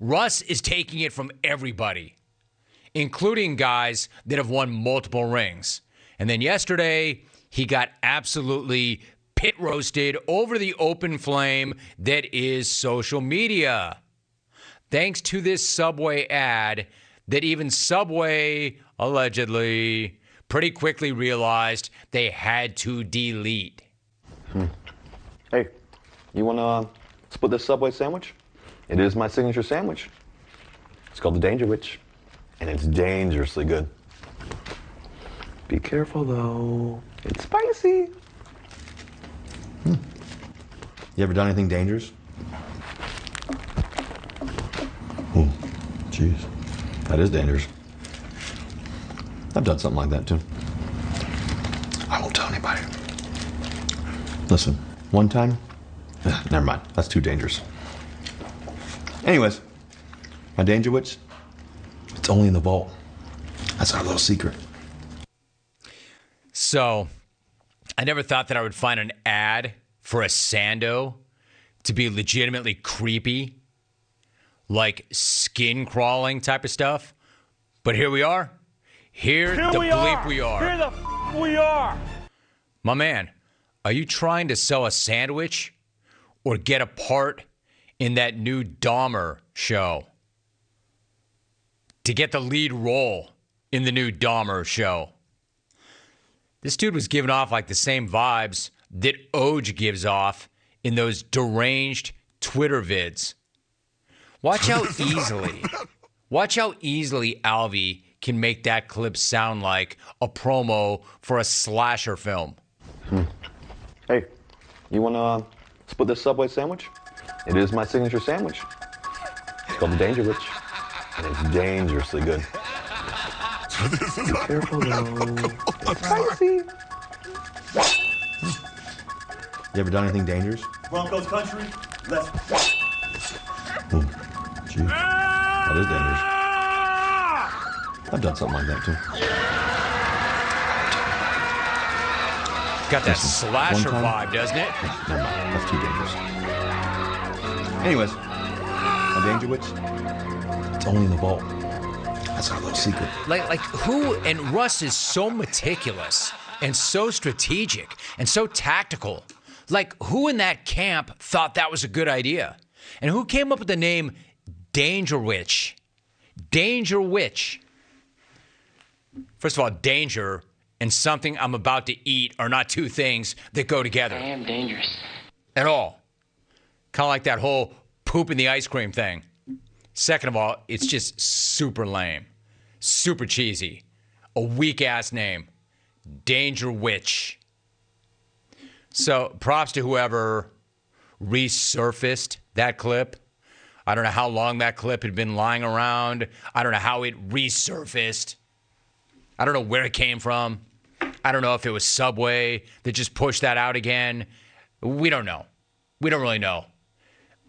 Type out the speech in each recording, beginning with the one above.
Russ is taking it from everybody, including guys that have won multiple rings. And then yesterday, he got absolutely pit roasted over the open flame that is social media. Thanks to this Subway ad that even Subway, allegedly, pretty quickly realized they had to delete. Hey, you want to split this Subway sandwich? It is my signature sandwich. It's called the Dangerwich, and it's dangerously good. Be careful, though. It's spicy. You ever done anything dangerous? Jeez, that is dangerous. I've done something like that, too. I won't tell anybody. Listen, one time, never mind, that's too dangerous. Anyways, my Dangerwich, it's only in the vault. That's our little secret. So, I never thought that I would find an ad for a Sando to be legitimately creepy, like skin crawling type of stuff. But here we are. Here the bleep we are. Here the we are. My man, are you trying to sell a sandwich or get a part in that new Dahmer show? To get the lead role in the new Dahmer show. This dude was giving off like the same vibes that Oj gives off in those deranged Twitter vids. Watch how easily Alvy can make that clip sound like a promo for a slasher film. Hey, you want to split this Subway sandwich? It is my signature sandwich. It's called the Dangerwich, and it's dangerously good. Be careful, though. It's spicy. You ever done anything dangerous? Broncos country. Let's. Jeez, that is dangerous. I've done something like that, too. Got that Listen, slasher one time- vibe, doesn't it? Never mind, that's too dangerous. Anyways, my Dangerwich, it's only in the vault. That's our little secret. Like who? And Russ is so meticulous and so strategic and so tactical. Like, who in that camp thought that was a good idea? And who came up with the name Dangerwich? Dangerwich. First of all, danger and something I'm about to eat are not two things that go together. I am dangerous. At all. Kind of like that whole poop in the ice cream thing. Second of all, it's just super lame. Super cheesy. A weak-ass name. Dangerwich. So props to whoever resurfaced that clip. I don't know how long that clip had been lying around. I don't know how it resurfaced. I don't know where it came from. I don't know if it was Subway that just pushed that out again. We don't know. We don't really know.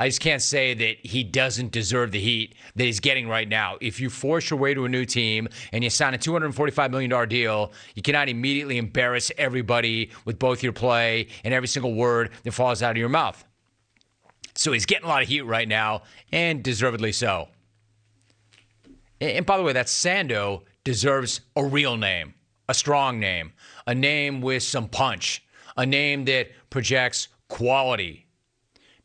I just can't say that he doesn't deserve the heat that he's getting right now. If you force your way to a new team and you sign a $245 million deal, you cannot immediately embarrass everybody with both your play and every single word that falls out of your mouth. So he's getting a lot of heat right now, and deservedly so. And by the way, that Sando deserves a real name, a strong name, a name with some punch, a name that projects quality.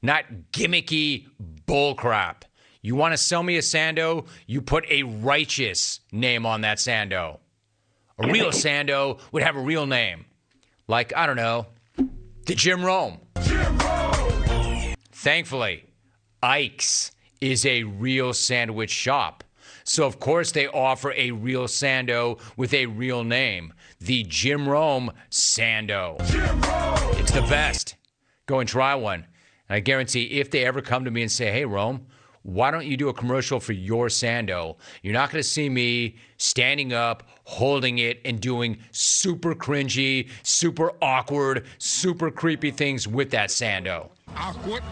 Not gimmicky bullcrap. You want to sell me a Sando, you put a righteous name on that Sando. A real Sando would have a real name. Like, I don't know, the Jim Rome. Jim Rome! Thankfully, Ike's is a real sandwich shop. So, of course, they offer a real Sando with a real name. The Jim Rome Sando. Jim Rome! It's the best. Go and try one. And I guarantee if they ever come to me and say, hey, Rome, why don't you do a commercial for your Sando? You're not going to see me standing up, holding it, and doing super cringy, super awkward, super creepy things with that Sando. Awkward.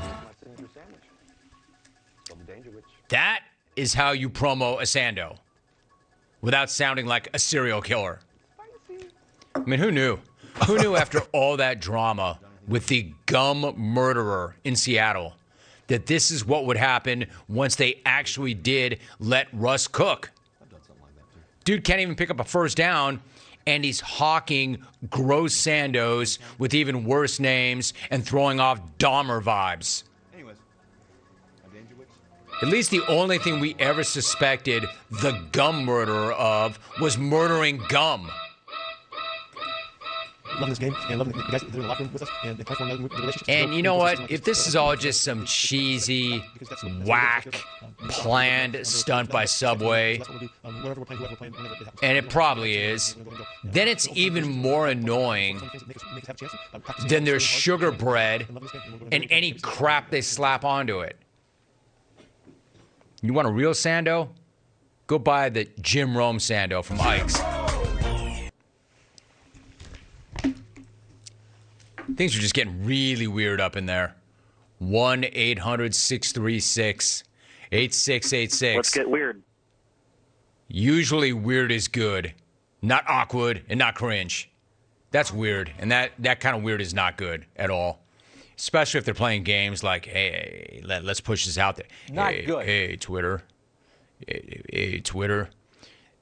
That is how you promo a Sando without sounding like a serial killer. I mean, who knew? Who knew after all that drama with the gum murderer in Seattle that this is what would happen once they actually did let Russ cook. Dude can't even pick up a first down, and he's hawking gross Sandos with even worse names and throwing off Dahmer vibes. Anyways, Dangerwich. At least the only thing we ever suspected the gum murderer of was murdering gum. Loving this game and loving the guys that are in the locker room with us and transforming the relationship. And you know what? If this is all just some cheesy, whack, planned stunt by Subway, and it probably is, then it's even more annoying than their sugar bread and any crap they slap onto it. You want a real Sando? Go buy the Jim Rome Sando from Ike's. Things are just getting really weird up in there. 1-800-636-8686. Let's get weird. Usually weird is good. Not awkward and not cringe. That's weird. And that kind of weird is not good at all. Especially if they're playing games like, hey, let's push this out there. Not hey, good. Hey, Twitter. Hey, Twitter.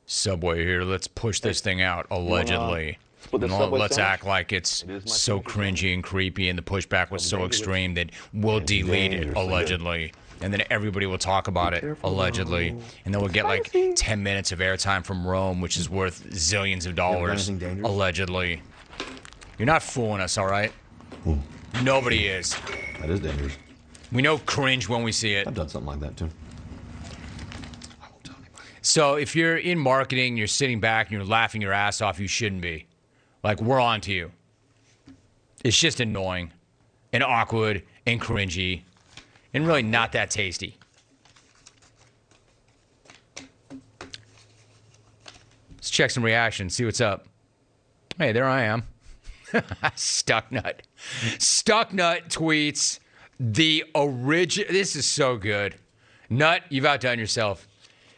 Subway here. Let's push this thing out, allegedly. Let's act like it's so cringy and creepy, and the pushback was so extreme that we'll delete it, allegedly. And then everybody will talk about it, allegedly. And then we'll get like 10 minutes of airtime from Rome, which is worth zillions of dollars, allegedly. You're not fooling us, all right? Nobody is. That is dangerous. We know cringe when we see it. I've done something like that too. I won't tell anybody. So if you're in marketing, you're sitting back and you're laughing your ass off, you shouldn't be. Like, we're on to you. It's just annoying and awkward and cringy and really not that tasty. Let's check some reactions, see what's up. Hey, there I am. Stucknut. Stucknut tweets the original. This is so good. Nut, you've outdone yourself.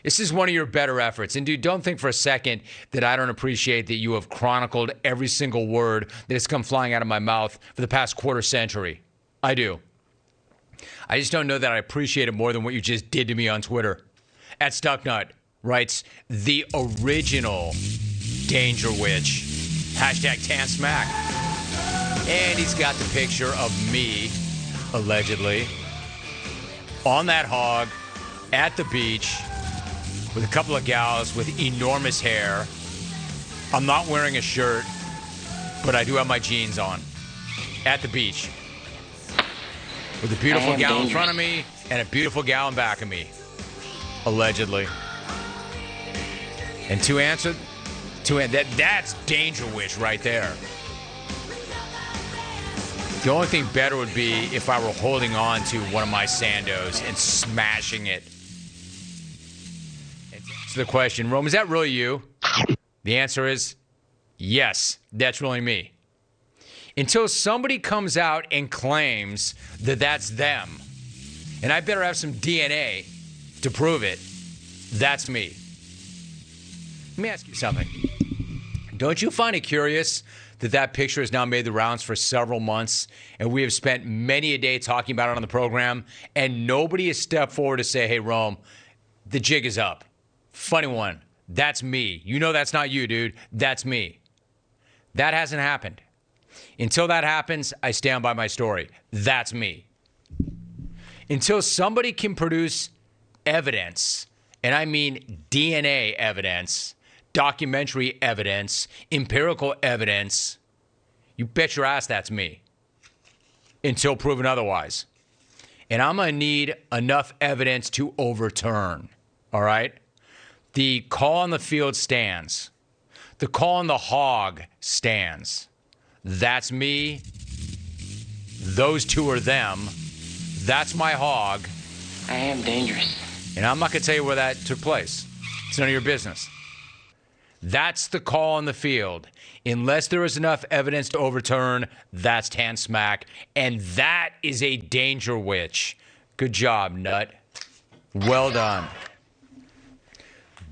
This is one of your better efforts. And dude, don't think for a second that I don't appreciate that you have chronicled every single word that has come flying out of my mouth for the past quarter century. I do. I just don't know that I appreciate it more than what you just did to me on Twitter. At Stucknut writes, the original Dangerwich. Hashtag Tan Smack. And he's got the picture of me, allegedly, on that hog at the beach with a couple of gals with enormous hair. I'm not wearing a shirt, but I do have my jeans on. At the beach. With a beautiful gal in front of me and a beautiful gal in back of me. Allegedly. And that's Dangerwich right there. The only thing better would be if I were holding on to one of my Sandos and smashing it. To the question, Rome, is that really you? The answer is yes, that's really me. Until somebody comes out and claims that that's them, and I better have some DNA to prove it, that's me. Let me ask you something. Don't you find it curious that that picture has now made the rounds for several months, and we have spent many a day talking about it on the program, and nobody has stepped forward to say, hey, Rome, the jig is up. Funny one. That's me. You know that's not you, dude. That's me. That hasn't happened. Until that happens, I stand by my story. That's me. Until somebody can produce evidence, and I mean DNA evidence, documentary evidence, empirical evidence, you bet your ass that's me. Until proven otherwise. And I'm going to need enough evidence to overturn. All right? The call on the field stands. The call on the hog stands. That's me. Those two are them. That's my hog. I am dangerous. And I'm not going to tell you where that took place. It's none of your business. That's the call on the field. Unless there is enough evidence to overturn, that's Tan Smack. And that is a Dangerwich. Good job, Nut. Well done.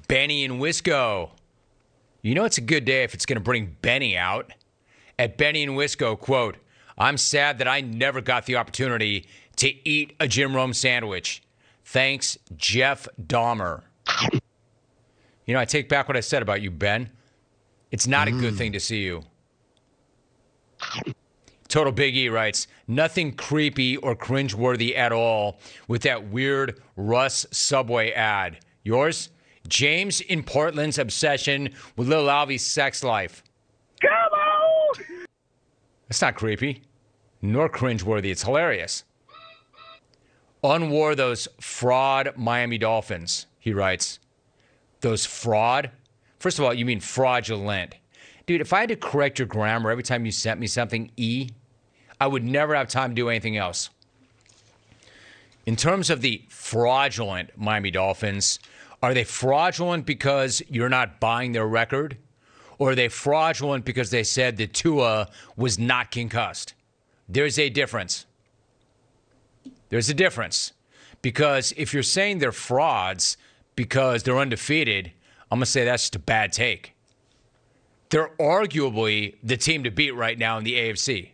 Benny and Wisco. You know it's a good day if it's going to bring Benny out. At Benny and Wisco, quote, I'm sad that I never got the opportunity to eat a Jim Rome sandwich. Thanks, Jeff Dahmer. You know, I take back what I said about you, Ben. It's not a good thing to see you. Total Big E writes, nothing creepy or cringeworthy at all with that weird Russ Subway ad. Yours? James in Portland's obsession with Lil Alvy's sex life. Come on! That's not creepy, nor cringeworthy. It's hilarious. Unwore those fraud Miami Dolphins, he writes. Those fraud? First of all, you mean fraudulent. Dude, if I had to correct your grammar every time you sent me something, I would never have time to do anything else. In terms of the fraudulent Miami Dolphins, are they fraudulent because you're not buying their record? Or are they fraudulent because they said that Tua was not concussed? There's a difference. There's a difference. Because if you're saying they're frauds because they're undefeated, I'm going to say that's just a bad take. They're arguably the team to beat right now in the AFC.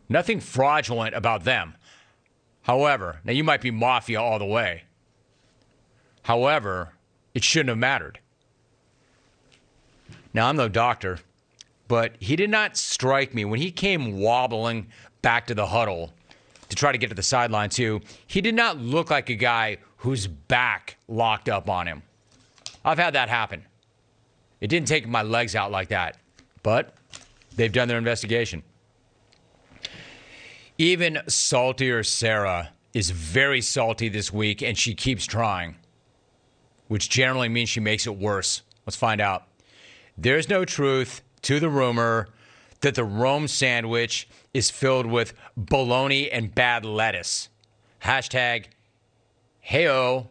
Nothing fraudulent about them. However, now you might be mafia all the way. However, it shouldn't have mattered. Now, I'm no doctor, but he did not strike me when he came wobbling back to the huddle to try to get to the sideline too. He did not look like a guy whose back locked up on him. I've had that happen. It didn't take my legs out like that, but they've done their investigation. Even saltier Sarah is very salty this week, and she keeps trying, which generally means she makes it worse. Let's find out. There's no truth to the rumor that the Rome sandwich is filled with bologna and bad lettuce. Hashtag, heyo.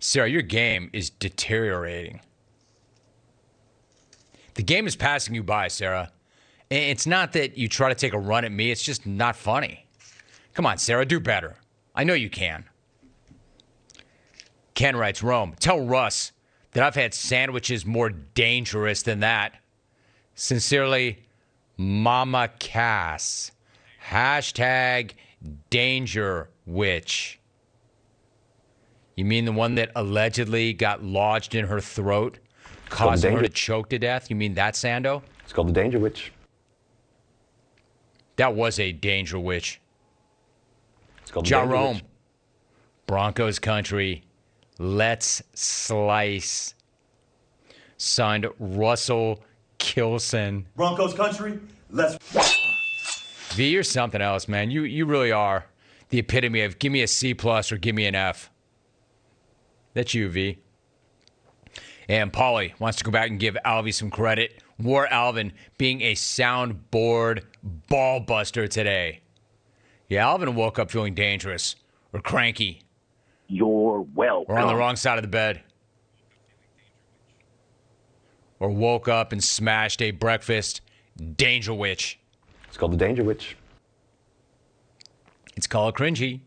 Sarah, your game is deteriorating. The game is passing you by, Sarah. It's not that you try to take a run at me. It's just not funny. Come on, Sarah, do better. I know you can. Ken writes, Rome, tell Russ that I've had sandwiches more dangerous than that. Sincerely, Mama Cass. Hashtag Dangerwich. You mean the one that allegedly got lodged in her throat, causing her to choke to death? You mean that, Sando? It's called the Dangerwich. That was a Dangerwich. It's called Ja the Dangerwich. Rome. Broncos country. Let's slice. Signed Russell Kilson. Broncos country, let's. V, you're something else, man. You really are the epitome of give me a C+ or give me an F. That's you, V. And Paulie wants to go back and give Alvy some credit. War Alvin being a soundboard ball buster today. Yeah, Alvin woke up feeling dangerous or cranky. You're welcome. Or on the wrong side of the bed. Or woke up and smashed a breakfast Dangerwich. It's called the Dangerwich. It's called cringy.